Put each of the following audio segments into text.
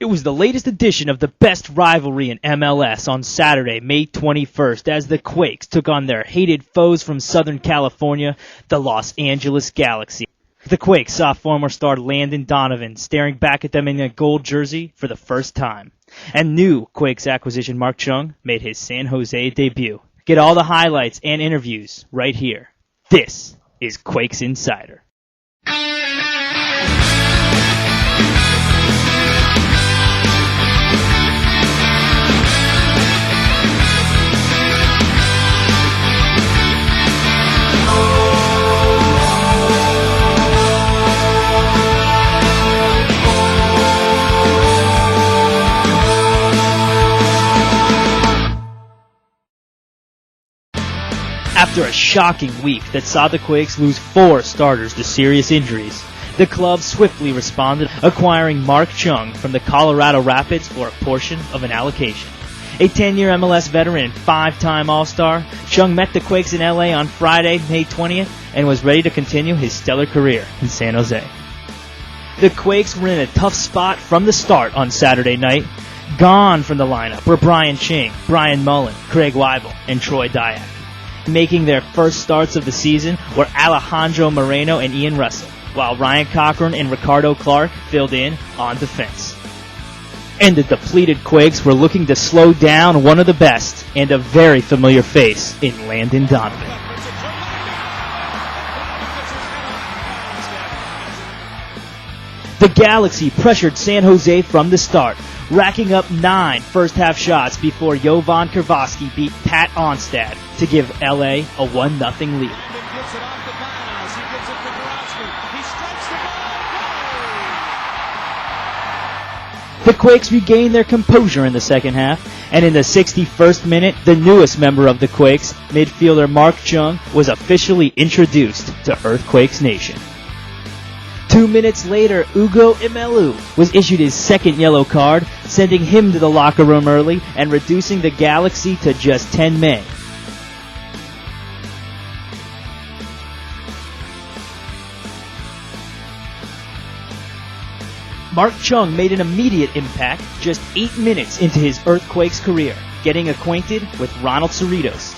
It was the latest edition of the best rivalry in MLS on Saturday, May 21st, as the Quakes took on their hated foes from Southern California, the Los Angeles Galaxy. The Quakes saw former star Landon Donovan staring back at them in a gold jersey for the first time. And new Quakes acquisition Mark Chung made his San Jose debut. Get all the highlights and interviews right here. This is Quakes Insider. After a shocking week that saw the Quakes lose 4 starters to serious injuries, the club swiftly responded, acquiring Mark Chung from the Colorado Rapids for a portion of an allocation. A 10-year MLS veteran and 5-time All-Star, Chung met the Quakes in LA on Friday, May 20th, and was ready to continue his stellar career in San Jose. The Quakes were in a tough spot from the start on Saturday night. Gone from the lineup were Brian Ching, Brian Mullen, Craig Weibel, and Troy Dyack. Making their first starts of the season were Alejandro Moreno and Ian Russell, while Ryan Cochran and Ricardo Clark filled in on defense. And the depleted Quakes were looking to slow down one of the best and a very familiar face in Landon Donovan. The Galaxy pressured San Jose from the start, racking up 9 first-half shots before Jovan Kravoski beat Pat Onstad to give LA a 1-0 lead. The Quakes regained their composure in the second half, and in the 61st minute, the newest member of the Quakes, midfielder Mark Chung, was officially introduced to Earthquakes Nation. 2 minutes later, Ugo Imelu was issued his second yellow card, sending him to the locker room early and reducing the Galaxy to just 10 men. Mark Chung made an immediate impact just 8 minutes into his Earthquakes career, getting acquainted with Ronald Cerritos.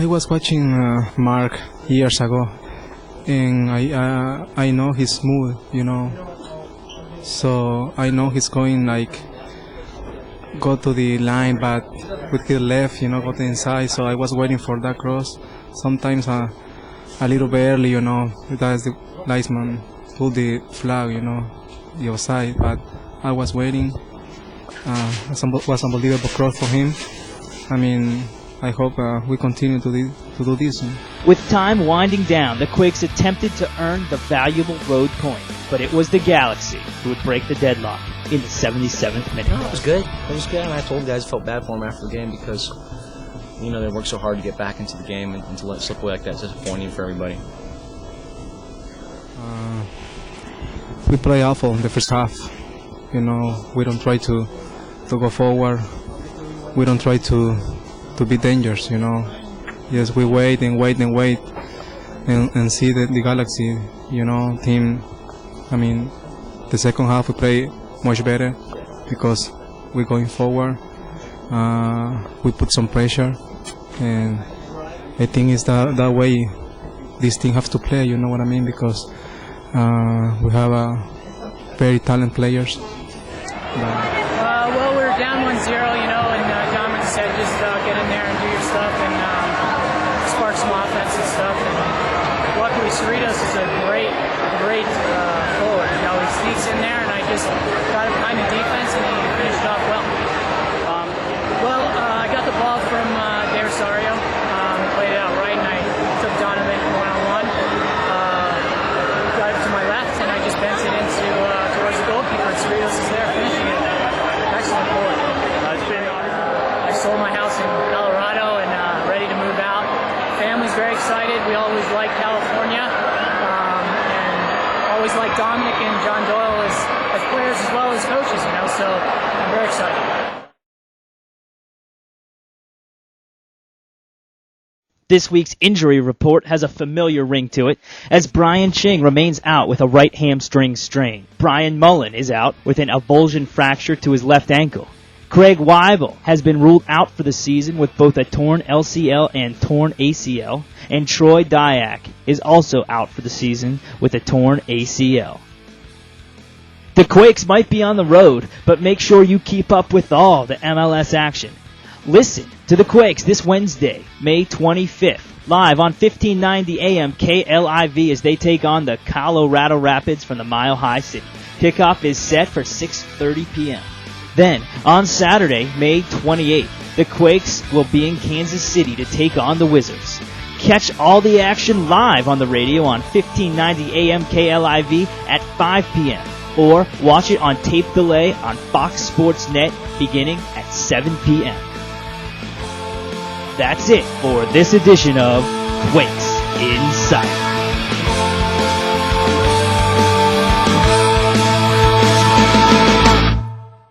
I was watching Mark years ago, and I know his mood, so I know he's going go to the line, but with his left, go to the inside. So I was waiting for that cross. Sometimes a little bit early, because the linesman pulled the flag, the offside. But I was waiting. It was unbelievable cross for him. I hope we continue to do this. With time winding down, the Quakes attempted to earn the valuable road point, but it was the Galaxy who would break the deadlock in the 77th minute. No, it was good. And I told the guys I felt bad for them after the game because, they worked so hard to get back into the game and to let it slip away like that is disappointing for everybody. We play awful in the first half. We don't try to go forward. We don't try to be dangerous, Yes, we wait and and see the Galaxy, team. The second half we play much better because we're going forward. We put some pressure, and I think it's that way this team has to play, because we have very talented players. Well, we're down 1-0, and Dominic said just get in there and do your stuff and spark some offense and stuff. And luckily, Cerritos is a great forward. He sneaks in there, and I just got him behind the defense, and he finished off well. I got the ball from De Rosario, played it out right, and I took Donovan one-on-one. Got it to my left, and I just bent it into towards the goalkeeper, and Cerritos is there finishing it. Excellent forward. I sold my house in Colorado and ready to move out. Family's very excited. We always like California, and always like Dominic and John Doyle as players as well as coaches, so I'm very excited. This week's injury report has a familiar ring to it, as Brian Ching remains out with a right hamstring strain. Brian Mullen is out with an avulsion fracture to his left ankle. Craig Weibel has been ruled out for the season with both a torn LCL and torn ACL, and Troy Dyack is also out for the season with a torn ACL. The Quakes might be on the road, but make sure you keep up with all the MLS action. Listen to the Quakes this Wednesday, May 25th, live on 1590 AM KLIV as they take on the Colorado Rapids from the Mile High City. Kickoff is set for 6:30 p.m. Then, on Saturday, May 28th, the Quakes will be in Kansas City to take on the Wizards. Catch all the action live on the radio on 1590 AM KLIV at 5 p.m. or watch it on tape delay on Fox Sports Net beginning at 7 p.m. That's it for this edition of Quakes Insight.